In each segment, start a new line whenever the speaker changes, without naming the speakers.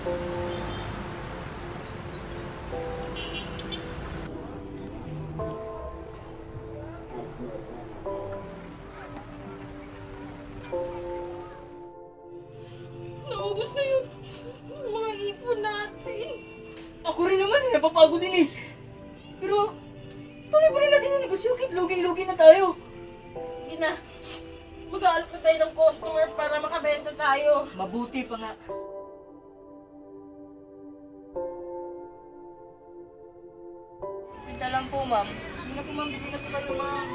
Naubos na yung mga ipon natin.
Ako rin naman eh, napapagod din eh. Pero, tuloy pa rin natin yung negosyo, kahit lugi-lugi na tayo.
Sige na. Mag-aalok na tayo ng customer para makabenta tayo.
Mabuti pa nga. Pinta lang po, ma'am. Sige na po, ma'am. Bili na po kayo, ma'am.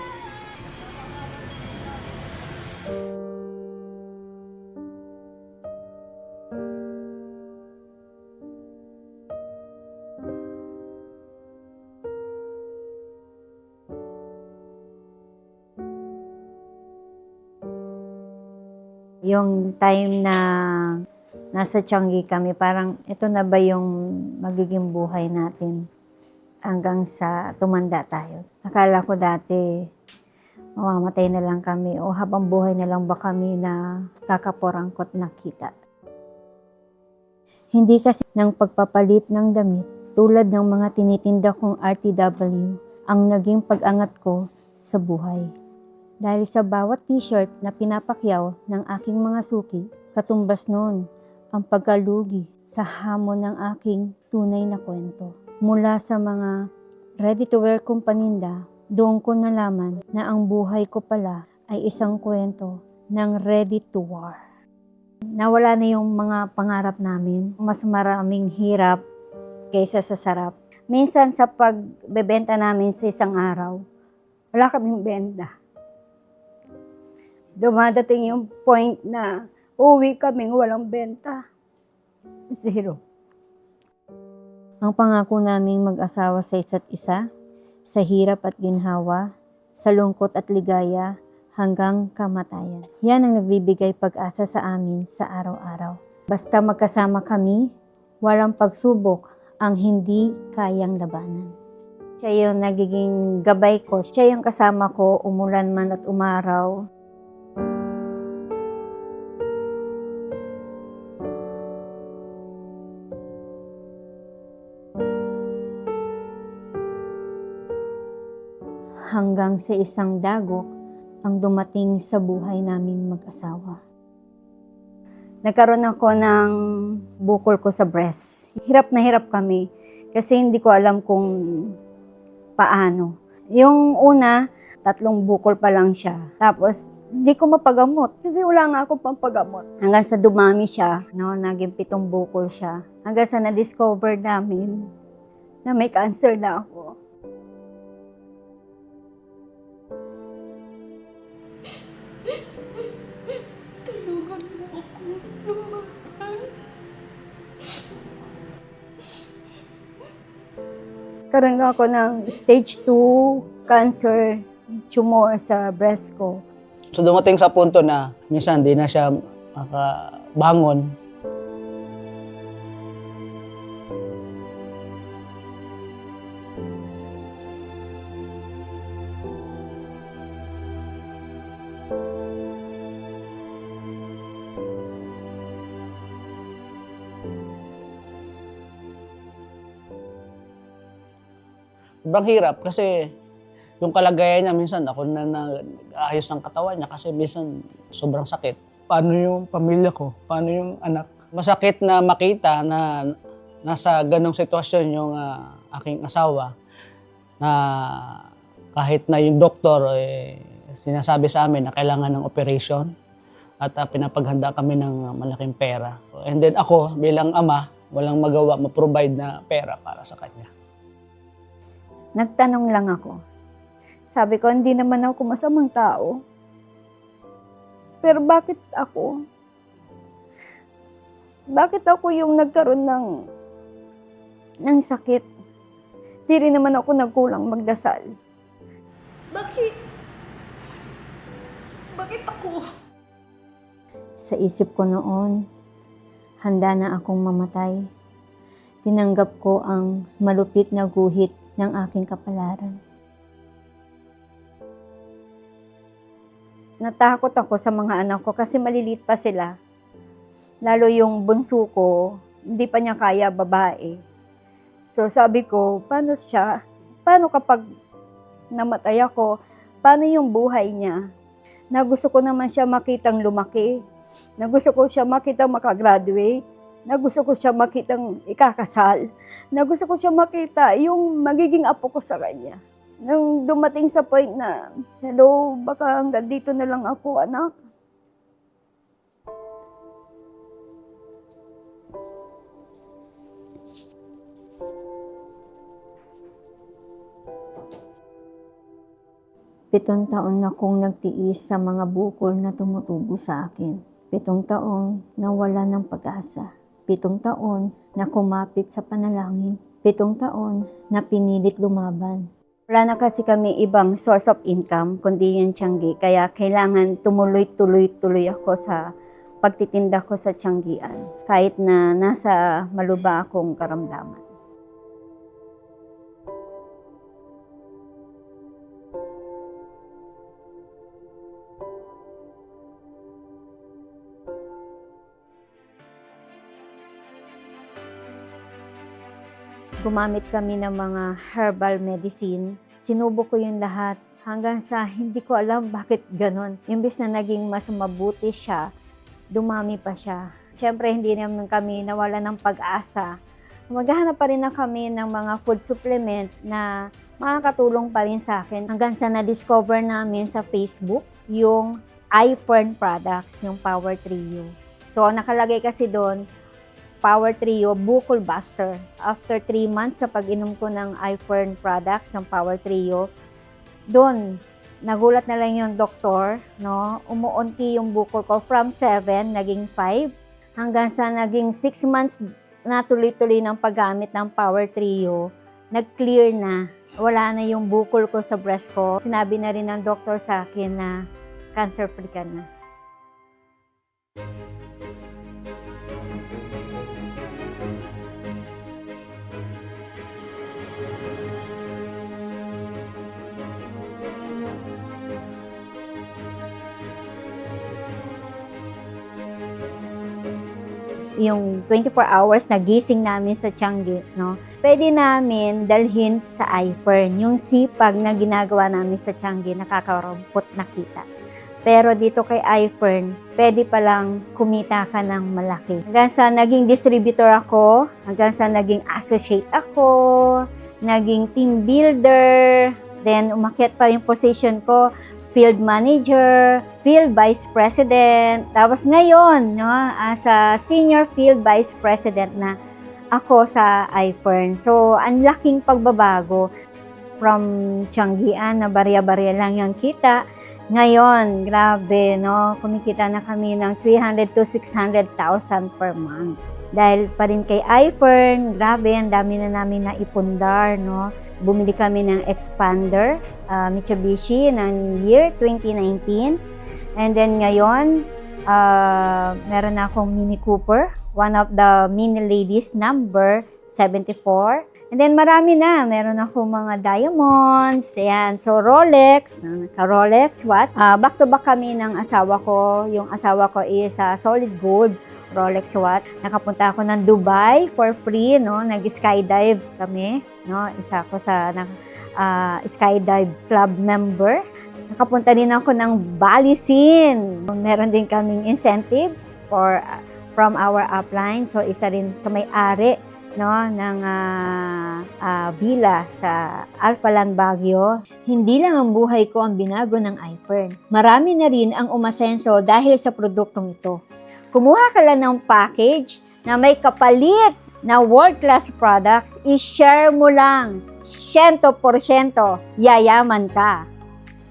Yung time na nasa Tiangge kami, parang ito na ba yung magiging buhay natin hanggang sa tumanda tayo. Akala ko dati, mamamatay na lang kami o habang buhay na lang ba kami na kakaporangkot na kita. Hindi kasi ng pagpapalit ng damit, tulad ng mga tinitinda kong RTW, ang naging pag-angat ko sa buhay. Dahil sa bawat t-shirt na pinapakyaw ng aking mga suki, katumbas noon ang pagkalugi sa hamon ng aking tunay na kwento. Mula sa mga ready-to-wear kong paninda, doon ko nalaman na ang buhay ko pala ay isang kwento ng ready-to-war. Nawala na yung mga pangarap namin. Mas maraming hirap kaysa sa sarap. Minsan sa pagbebenta namin sa isang araw, wala kaming benta. Dumadating yung point na uwi kaming walang benta. Zero. Ang pangako naming mag-asawa sa isa't isa, sa hirap at ginhawa, sa lungkot at ligaya, hanggang kamatayan. Yan ang nagbibigay pag-asa sa amin sa araw-araw. Basta magkasama kami, walang pagsubok ang hindi kayang labanan. Siya yung nagiging gabay ko. Siya yung kasama ko, umulan man at umaraw. Hanggang sa isang dagok ang dumating sa buhay naming mag-asawa. Nagkaroon ako ng bukol ko sa breast. Hirap na hirap kami kasi hindi ko alam kung paano. Yung una, 3 bukol pa lang siya. Tapos, hindi ko mapagamot kasi wala nga akong pampagamot. Hanggang sa dumami siya, naging 7 bukol siya. Hanggang sa na-discover namin na may cancer na ako.
Tulungan mo ako, lumaban.
Karoon ako ng stage 2 cancer tumor sa breast ko.
So dumating sa punto na minsan di na siya makabangon. Sobrang hirap kasi yung kalagayan niya minsan ako na nag-aayos ng katawan niya kasi minsan sobrang sakit. Paano yung pamilya ko? Paano yung anak? Masakit na makita na nasa ganong sitwasyon yung aking asawa na kahit na yung doktor sinasabi sa amin na kailangan ng operation at pinapaghanda kami ng malaking pera. And then ako bilang ama, walang magawa ma-provide na pera para sa kanya.
Nagtanong lang ako. Sabi ko, hindi naman ako masamang tao. Pero bakit ako? Bakit ako yung nagkaroon ng sakit? Di rin naman ako nagkulang magdasal.
Bakit? Bakit ako?
Sa isip ko noon, handa na akong mamatay. Tinanggap ko ang malupit na guhit ng aking kapalaran. Natakot ako sa mga anak ko kasi maliliit pa sila. Lalo yung bunso ko, hindi pa niya kaya babae. So sabi ko, paano kapag namatay ako, paano yung buhay niya? Na gusto ko naman siya makitang lumaki, na gusto ko siya makitang makagraduate, na gusto ko siya makitang ikakasal, na gusto ko siya makita yung magiging apo ko sa kanya. Nung dumating sa point na, hello, baka hanggang dito na lang ako, anak. Pitong taon na kong nagtiis sa mga bukol na tumutubo sa akin. 7 taon na wala ng pag-asa. 7 taon na kumapit sa panalangin. 7 taon na pinilit lumaban. Wala na kasi kami ibang source of income kundi yung tianggi. Kaya kailangan tumuloy-tuloy ako sa pagtitinda ko sa tianggian. Kahit na nasa maluba akong karamdaman. Gumamit kami ng mga herbal medicine. Sinubok ko yung lahat hanggang sa hindi ko alam bakit ganon. Imbes na naging mas mabuti siya, dumami pa siya. Siyempre, hindi naman kami nawala ng pag-asa. Maghahanap pa rin na kami ng mga food supplement na makakatulong pa rin sa akin. Hanggang sa na-discover namin sa Facebook yung iFern products, yung Power Trio. So, nakalagay kasi doon, Power Trio Bukol Buster. After 3 months sa pag-inom ko ng iFern products, ng Power Trio, doon, nagulat na lang yung doktor, no? Umuunti yung bukol ko from 7, naging 5, hanggang sa naging 6 months na tuloy-tuloy ng paggamit ng Power Trio, nag-clear na. Wala na yung bukol ko sa breast ko. Sinabi na rin ng doktor sa akin na cancer-free ka na. Yung 24 hours na gising namin sa tianggi, no? Pwede namin dalhin sa iFern, yung sipag na ginagawa namin sa tianggi, nakakarampot na kita. Pero dito kay iFern, pwede palang kumita ka ng malaki. Hanggang sa naging distributor ako, hanggang sa naging associate ako, naging team builder, then umakyat pa yung position ko, field manager, field vice president. Tapos ngayon, no, as a senior field vice president na ako sa iFern. So, ang laking pagbabago from tianggian na barya-barya lang yung kita. Ngayon, grabe, no, kumikita na kami ng 300 to 600,000 per month. Dahil pa rin kay iFern, grabe, ang dami na namin na ipundar, no. Bumili kami ng expander, Mitsubishi, ng year 2019. And then ngayon, meron na akong Mini Cooper, one of the mini ladies, number 74. And then marami na, meron akong mga diamonds, ayan. So Rolex, naka-Rolex watch. Back to back kami ng asawa ko. Yung asawa ko is solid gold Rolex watch. Nakapunta ako ng Dubai for free, no? Nag-skydive kami, no? Isa ako sa skydive club member. Nakapunta din ako ng Bali Scene. Meron din kaming incentives from our upline. So isa rin sa may-ari, no, ng villa sa Alphaland, Baguio. Hindi lang ang buhay ko ang binago ng iFern. Marami na rin ang umasenso dahil sa produktong ito. Kumuha ka lang ng package na may kapalit na world-class products, i-share mo lang. 100% yayaman ka.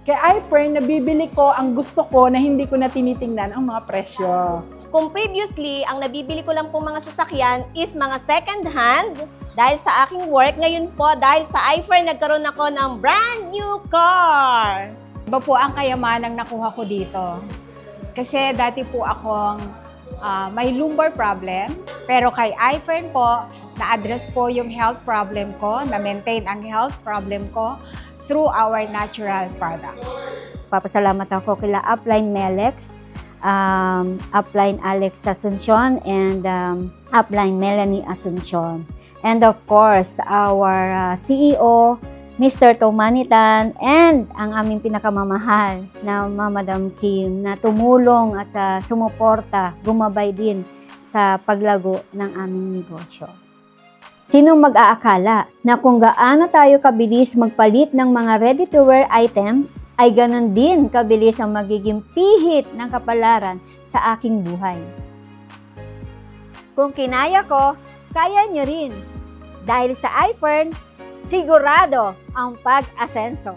Kay iFern, nabibili ko ang gusto ko na hindi ko na tinitingnan ang mga presyo.
Kung previously, ang nabibili ko lang po mga sasakyan is mga second hand, dahil sa aking work, ngayon po, dahil sa iFern, nagkaroon ako ng brand new car.
Iba po ang kayamanang nakuha ko dito. Kasi dati po akong may lumbar problem, pero kay iFern po, na-address po yung health problem ko, na-maintain ang health problem ko through our natural products.
Papasalamat ako kila Upline Melex, Upline Alex Asuncion, and upline Melanie Asuncion. And of course, our CEO, Mr. Tomanitan, and ang aming pinakamamahal na Madam Kim na tumulong at sumuporta, gumabay din sa paglago ng aming negosyo. Sino mag-aakala na kung gaano tayo kabilis magpalit ng mga ready-to-wear items, ay ganon din kabilis ang magiging pihit ng kapalaran sa aking buhay. Kung kinaya ko, kaya nyo rin. Dahil sa iFern, sigurado ang pag-asenso.